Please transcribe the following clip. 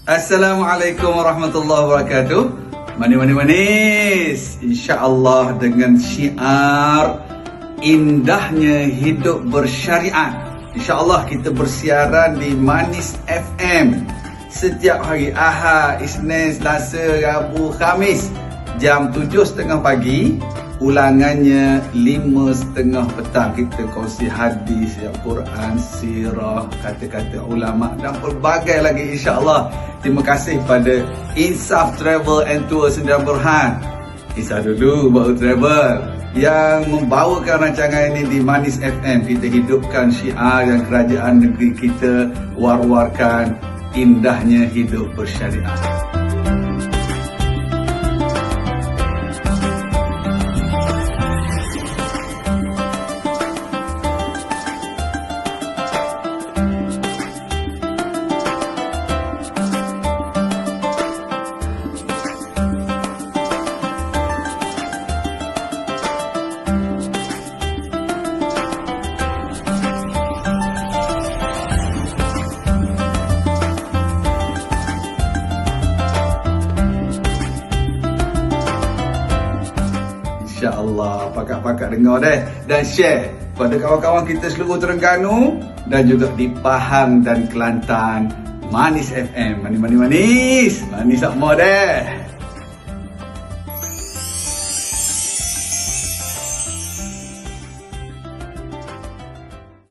Assalamualaikum warahmatullahi wabarakatuh. Manis-manis. InsyaAllah dengan syiar indahnya hidup bersyariat. InsyaAllah kita bersiaran di Manis FM setiap hari Ahad, Isnin, Selasa, Rabu, Khamis jam 7.30 pagi. Ulangannya 5.30 petang. Kita kongsi hadis, Quran, sirah, kata-kata ulama dan pelbagai lagi insya-Allah. Terima kasih pada Insaf Travel and Tour Sdn Bhd. Insaf dulu baru travel yang membawakan rancangan ini di Manis FM. Kita hidupkan syiar yang kerajaan negeri kita war-warkan indahnya hidup bersyariat. InsyaAllah pakak-pakak dengar deh dan share pada kawan-kawan kita seluruh Terengganu dan juga di Pahang dan Kelantan. Manis FM, manis semua deh.